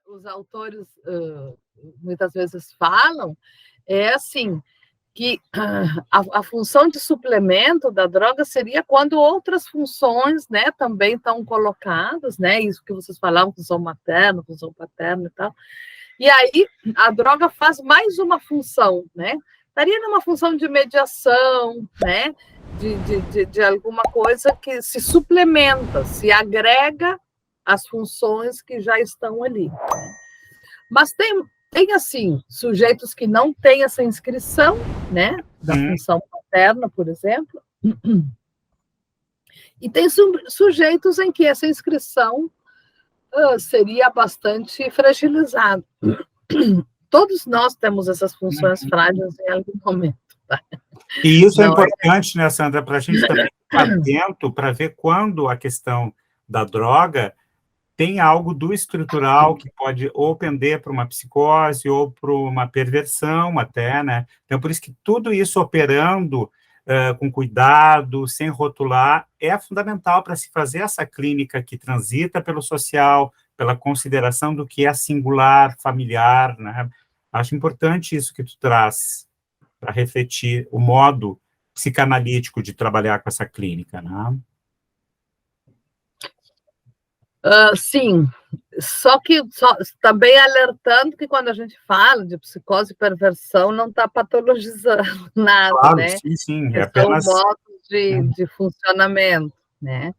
Os autores muitas vezes falam é assim, que a função de suplemento da droga seria quando outras funções, né, também estão colocadas, né, isso que vocês falavam, função materna, função paterna e tal, e aí a droga faz mais uma função, né, estaria numa função de mediação, né, de alguma coisa que se suplementa, se agrega às funções que já estão ali. Mas tem assim, sujeitos que não têm essa inscrição, né, da função paterna, por exemplo, e tem sujeitos em que essa inscrição seria bastante fragilizada. Todos nós temos essas funções frágeis em algum momento. Tá? E isso é importante, né, Sandra, para a gente também ficar atento para ver quando a questão da droga tem algo do estrutural que pode ou pender para uma psicose ou para uma perversão até, né? Então, por isso que tudo isso operando com cuidado, sem rotular, é fundamental para se fazer essa clínica que transita pelo social, pela consideração do que é singular, familiar, né? Acho importante isso que tu traz para refletir o modo psicanalítico de trabalhar com essa clínica, né? Sim, só que também alertando que quando a gente fala de psicose e perversão, não está patologizando nada, claro, né? Sim, é apenas... São modos de funcionamento, né?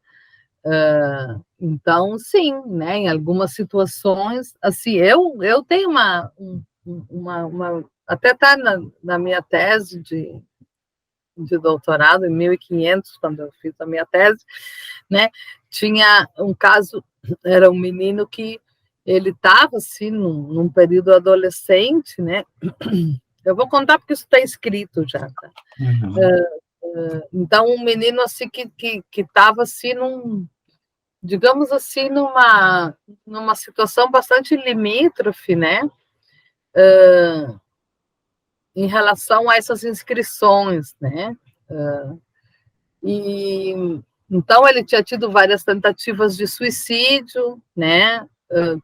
Então, sim, né? Em algumas situações, assim, eu tenho até está na minha tese de doutorado, em 1500, quando eu fiz a minha tese, né? Tinha um caso, era um menino que ele estava, assim, num período adolescente, né? Eu vou contar porque isso está escrito já, tá? Então, um menino, assim, que estava, assim, digamos assim, numa situação bastante limítrofe, né? Em relação a essas inscrições, né? E então ele tinha tido várias tentativas de suicídio, né?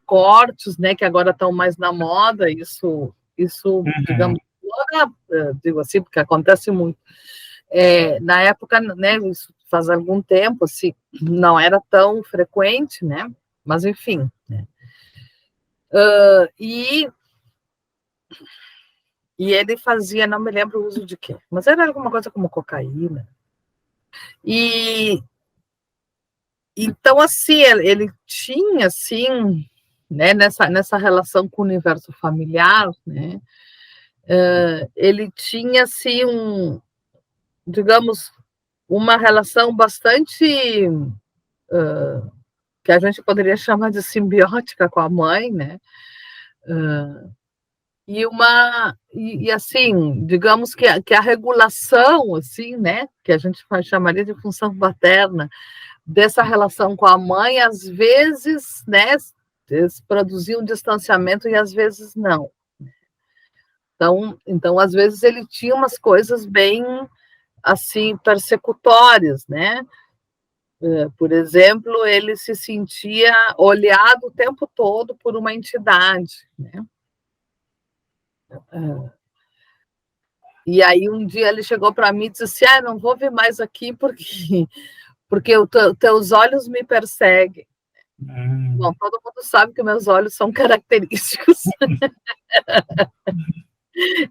Cortes, né? Que agora estão mais na moda. Isso, digamos, digo assim, porque acontece muito. Na época, né? Isso faz algum tempo, assim, não era tão frequente, né? Mas enfim. Né? E ele fazia, não me lembro o uso de quê, mas era alguma coisa como cocaína. E então, assim, ele tinha, assim, né, nessa relação com o universo familiar, né, ele tinha, assim, digamos, uma relação bastante, que a gente poderia chamar de simbiótica com a mãe, né, e assim, digamos que a regulação, assim, né, que a gente chamaria de função paterna, dessa relação com a mãe, às vezes, né, eles produziam um distanciamento e às vezes não. Então, às vezes ele tinha umas coisas bem, assim, persecutórias, né? Por exemplo, ele se sentia olhado o tempo todo por uma entidade, né? E aí um dia ele chegou para mim e disse assim, não vou vir mais aqui porque teus olhos me perseguem. Bom, todo mundo sabe que meus olhos são característicos.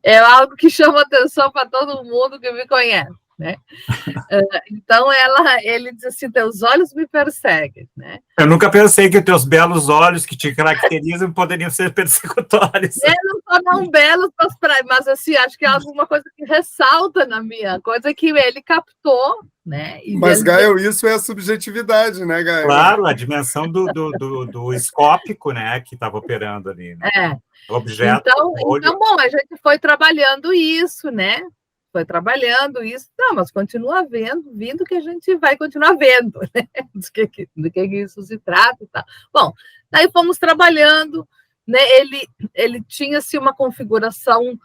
É algo que chama atenção para todo mundo que me conhece, né? Então, ele diz assim, teus olhos me perseguem, né? Eu nunca pensei que os teus belos olhos que te caracterizam poderiam ser persecutórios. Não só não belos, mas assim, acho que é alguma coisa que ressalta na minha coisa que ele captou, né? Mas, Gael, isso é a subjetividade, né, Gael? Claro, a dimensão do escópico, né, que estava operando ali, né? O objeto. Então, bom, a gente foi trabalhando isso, né? Foi trabalhando isso, mas continua vindo que a gente vai continuar vendo, né? Do que isso se trata e tal. Bom, daí fomos trabalhando, né? Ele tinha assim, uma configuração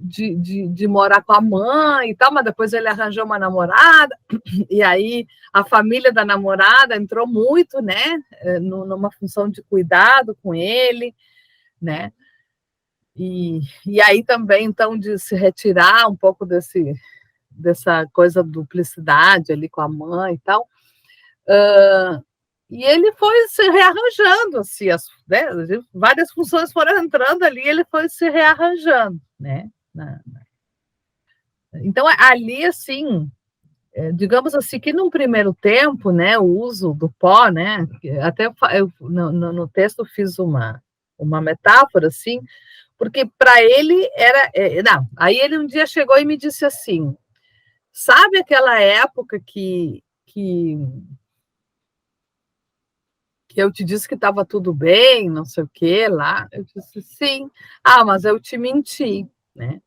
de morar com a mãe e tal, mas depois ele arranjou uma namorada, e aí a família da namorada entrou muito, né, numa função de cuidado com ele, né, e aí também, então, de se retirar um pouco dessa coisa duplicidade ali com a mãe e tal, e ele foi se rearranjando, assim, né, várias funções foram entrando ali, ele foi se rearranjando, né? Então, ali, assim, digamos assim, que num primeiro tempo, né, o uso do pó, né, até eu no texto fiz uma metáfora, assim, porque para ele era... não, aí ele um dia chegou e me disse assim, sabe aquela época que eu te disse que estava tudo bem, não sei o que lá? Eu disse, sim. Ah, mas eu te menti, né?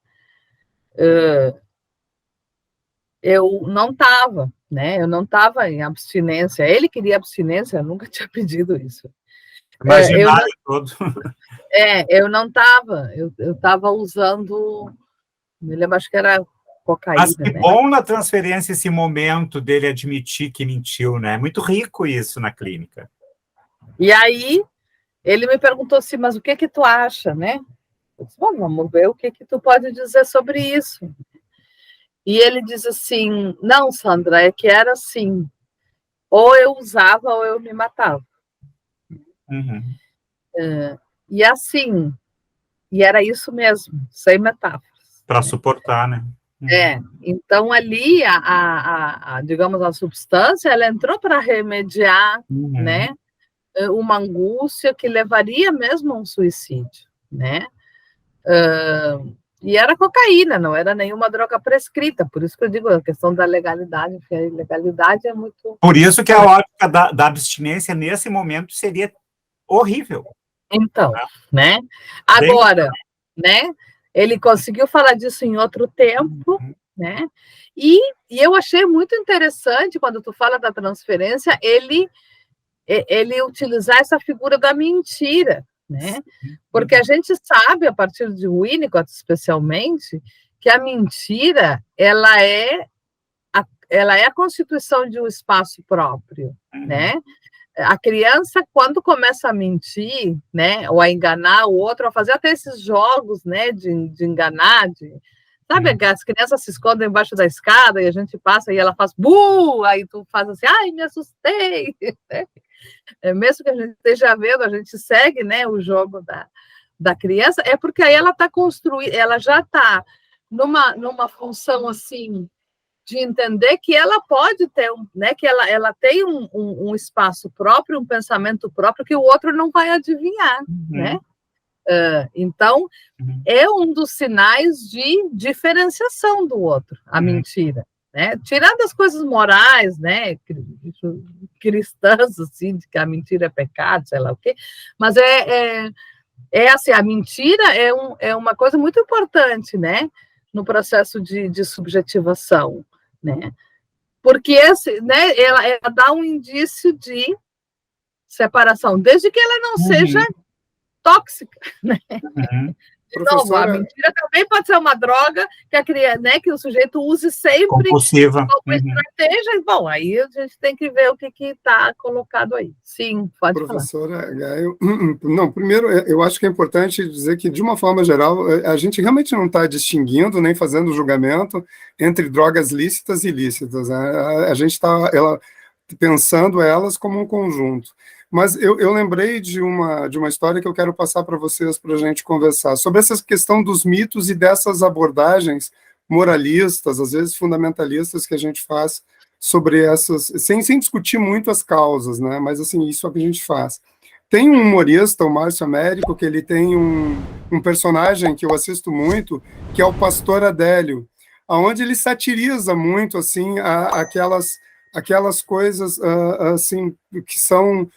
Eu não estava, né? Eu não estava em abstinência. Ele queria abstinência, eu nunca tinha pedido isso. Imaginário todo. Eu não estava, eu estava usando, me lembro, acho que era cocaína. Mas que né? bom na transferência esse momento dele admitir que mentiu, né? É muito rico isso na clínica. E aí, ele me perguntou assim, mas o que tu acha, né? Eu disse, bom, vamos ver o que tu pode dizer sobre isso. E ele diz assim, não, Sandra, é que era assim, ou eu usava ou eu me matava. Uhum. E assim, e era isso mesmo, sem metáforas. Para suportar, né? Então ali, digamos, a substância, ela entrou para remediar, né, uma angústia que levaria mesmo a um suicídio, né? E era cocaína, não era nenhuma droga prescrita, por isso que eu digo a questão da legalidade, porque a ilegalidade é muito... Por isso que a ótica da abstinência, nesse momento, seria horrível. Então, né? Agora, né? Ele conseguiu falar disso em outro tempo, né? E eu achei muito interessante, quando tu fala da transferência, ele utilizar essa figura da mentira, né? Porque a gente sabe, a partir de Winnicott, especialmente, que a mentira, ela é a constituição de um espaço próprio, né? A criança, quando começa a mentir, né, ou a enganar o outro, a fazer até esses jogos, né, de enganar, sabe, as crianças se escondem embaixo da escada e a gente passa e ela faz buh, aí tu faz assim, ai, me assustei, mesmo que a gente esteja vendo, a gente segue, né, o jogo da criança, é porque aí ela está construindo, ela já está numa função assim, de entender que ela pode ter, né, que ela tem um espaço próprio, um pensamento próprio que o outro não vai adivinhar, né? Então, é um dos sinais de diferenciação do outro, a mentira, né? Tirando as coisas morais, né, cristãs, assim, de que a mentira é pecado, sei lá o quê, mas assim, a mentira é uma coisa muito importante, né, no processo de subjetivação, né? Porque né, ela dá um indício de separação, desde que ela não seja tóxica, né? De novo, a mentira também pode ser uma droga que a criança, né, que o sujeito use sempre compulsiva, como estratégia. Bom, aí a gente tem que ver o que está colocado aí. Sim, pode Professora Gaio, não, primeiro, eu acho que é importante dizer que, de uma forma geral, a gente realmente não está distinguindo, nem fazendo julgamento entre drogas lícitas e ilícitas. A gente está pensando elas como um conjunto. Mas eu lembrei de uma história que eu quero passar para vocês, para a gente conversar, sobre essa questão dos mitos e dessas abordagens moralistas, às vezes fundamentalistas, que a gente faz sobre essas, sem discutir muito as causas, né? Mas, assim, isso é o que a gente faz. Tem um humorista, o Márcio Américo, que ele tem um personagem que eu assisto muito, que é o Pastor Adélio, onde ele satiriza muito, assim, aquelas coisas, assim, que são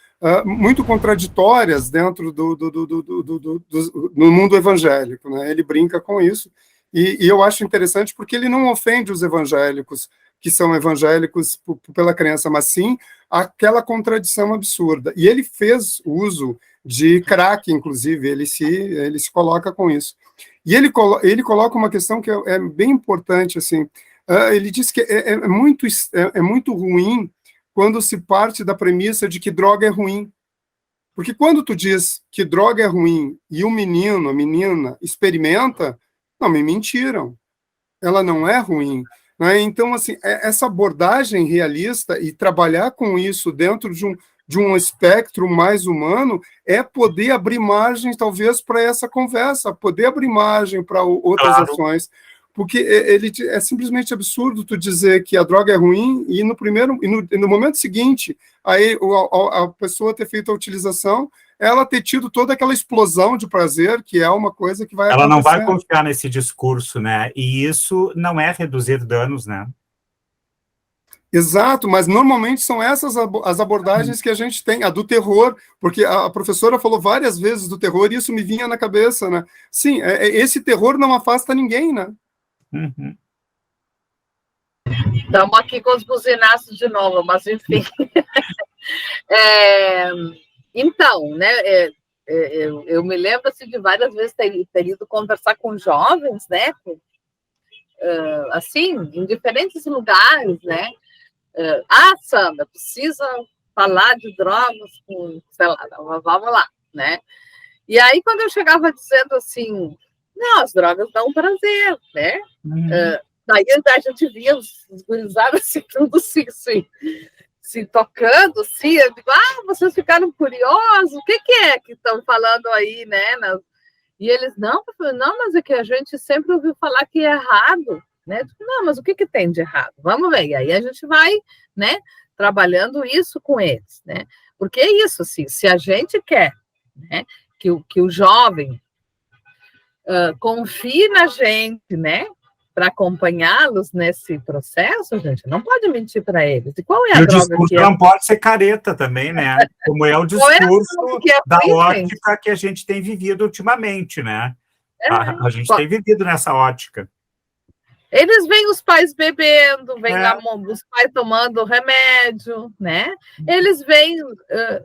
muito contraditórias dentro no mundo evangélico, né? Ele brinca com isso, e eu acho interessante porque ele não ofende os evangélicos, que são evangélicos pela crença, mas sim aquela contradição absurda. E ele fez uso de crack, inclusive, ele se coloca com isso. E ele coloca uma questão que é bem importante, assim, ele diz que é muito ruim quando se parte da premissa de que droga é ruim. Porque quando tu diz que droga é ruim e o menino, a menina, experimenta, não, me mentiram. Ela não é ruim. Né? Então, assim, essa abordagem realista e trabalhar com isso dentro de um espectro mais humano é poder abrir margem, talvez, para essa conversa, poder abrir margem para outras ações. Porque é simplesmente absurdo tu dizer que a droga é ruim e no momento seguinte, aí a pessoa ter feito a utilização, ela ter tido toda aquela explosão de prazer, que é uma coisa que vai acontecer. Ela não vai confiar nesse discurso, né? E isso não é reduzir danos, né? Exato, mas normalmente são essas as abordagens que a gente tem, a do terror, porque a professora falou várias vezes do terror e isso me vinha na cabeça, né? Sim, esse terror não afasta ninguém, né? Uhum. Estamos aqui com os buzinaços de novo, mas enfim. Então, né, eu me lembro assim, de várias vezes ter ido conversar com jovens, né, assim, em diferentes lugares, né. Sandra, precisa falar de drogas com, sei lá, vamos lá, né. E aí, quando eu chegava dizendo assim, não, as drogas dão prazer, né. Daí a gente via os gurizados assim, tudo se tocando, sim, eu digo, vocês ficaram curiosos, o que é que estão falando aí, né? E eles, não, mas é que a gente sempre ouviu falar que é errado, né? Digo, não, mas o que tem de errado? Vamos ver, e aí a gente vai, né, trabalhando isso com eles, né? Porque é isso, assim, se a gente quer, né, que o jovem confie na gente, né, para acompanhá-los nesse processo, a gente não pode mentir para eles. E qual é a droga que é? O discurso não pode ser careta também, né? Como é o discurso da ótica que a gente tem vivido ultimamente, né? A gente tem vivido nessa ótica. Eles veem os pais bebendo, veem os pais tomando remédio, né? Eles veem,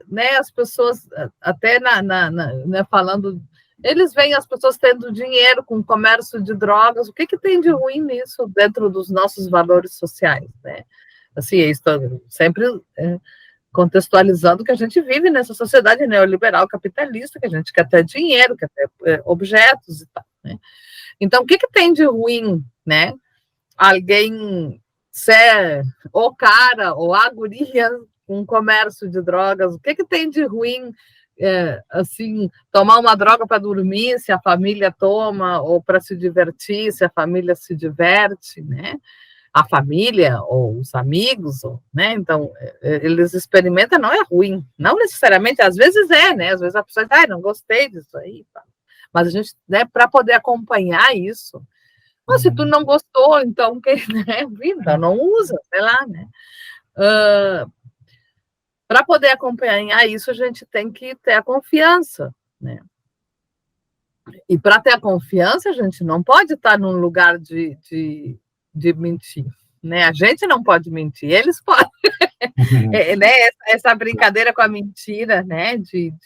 né, as pessoas até né, falando... Eles veem as pessoas tendo dinheiro com comércio de drogas. O que tem de ruim nisso dentro dos nossos valores sociais, né? Assim, estou sempre contextualizando que a gente vive nessa sociedade neoliberal capitalista, que a gente quer ter dinheiro, quer ter objetos e tal, né? Então, o que tem de ruim, né? Alguém ser o cara ou a guria com comércio de drogas, o que tem de ruim assim, tomar uma droga para dormir, se a família toma, ou para se divertir, se a família se diverte, né? A família ou os amigos, né? Então, eles experimentam, não é ruim, não necessariamente, às vezes né? Às vezes a pessoa diz, não gostei disso aí, mas a gente, né, para poder acompanhar isso, mas se tu não gostou, então, né, vida, não usa, sei lá, né? Para poder acompanhar isso, a gente tem que ter a confiança, né? E para ter a confiança, a gente não pode estar num lugar de mentir, né? A gente não pode mentir, eles podem. Né? Essa brincadeira com a mentira, né? De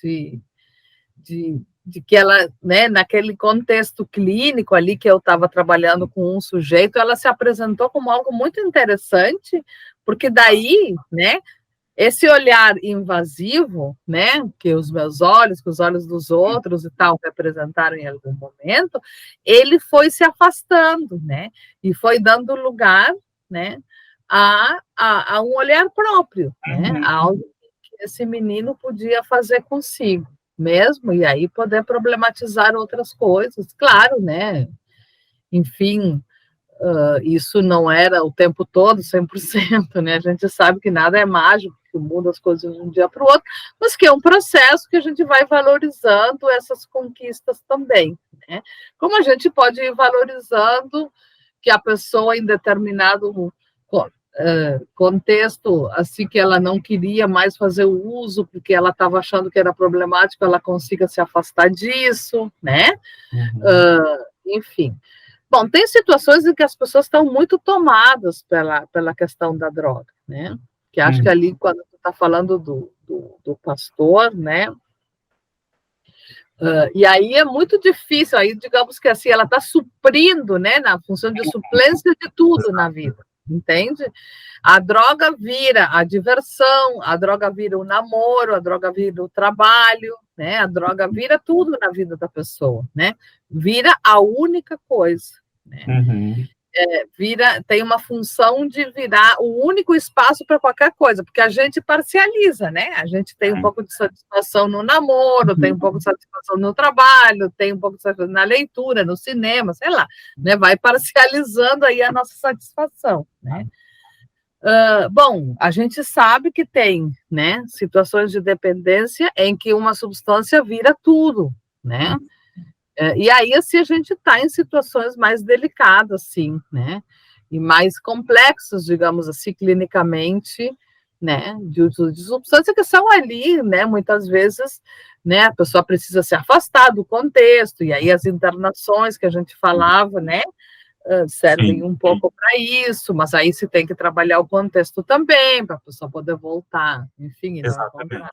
que ela, né, naquele contexto clínico ali que eu estava trabalhando com um sujeito, ela se apresentou como algo muito interessante, porque daí, né, esse olhar invasivo, né, que os meus olhos, que os olhos dos outros e tal representaram em algum momento, ele foi se afastando, né, e foi dando lugar, né, a um olhar próprio, né, a algo que esse menino podia fazer consigo mesmo, e aí poder problematizar outras coisas, claro, né, enfim, isso não era o tempo todo, 100%, né, a gente sabe que nada é mágico, que muda as coisas de um dia para o outro, mas que é um processo que a gente vai valorizando essas conquistas também, né, como a gente pode ir valorizando que a pessoa em determinado contexto, assim que ela não queria mais fazer o uso, porque ela estava achando que era problemático, ela consiga se afastar disso, né? Enfim. Bom, tem situações em que as pessoas estão muito tomadas pela questão da droga, né? Que acho que ali, quando tu está falando do pastor, né? E aí é muito difícil, aí digamos que assim, ela está suprindo, né, na função de suplência de tudo na vida, entende? A droga vira a diversão, a droga vira o namoro, a droga vira o trabalho, né? A droga vira tudo na vida da pessoa, né? Vira a única coisa, né? Tem uma função de virar o único espaço para qualquer coisa, porque a gente parcializa, né? A gente tem um pouco de satisfação no namoro, tem um pouco de satisfação no trabalho, tem um pouco de satisfação na leitura, no cinema, sei lá, né? Vai parcializando aí a nossa satisfação, né? Bom, a gente sabe que tem, né, situações de dependência em que uma substância vira tudo, né? E aí, assim, a gente está em situações mais delicadas, sim, né? E mais complexas, digamos assim, clinicamente, né? De uso de substância que são ali, né? Muitas vezes, né? A pessoa precisa se afastar do contexto, e aí as internações que a gente falava, né? Servem um pouco para isso, mas aí se tem que trabalhar o contexto também, para a pessoa poder voltar, enfim, e não encontrar.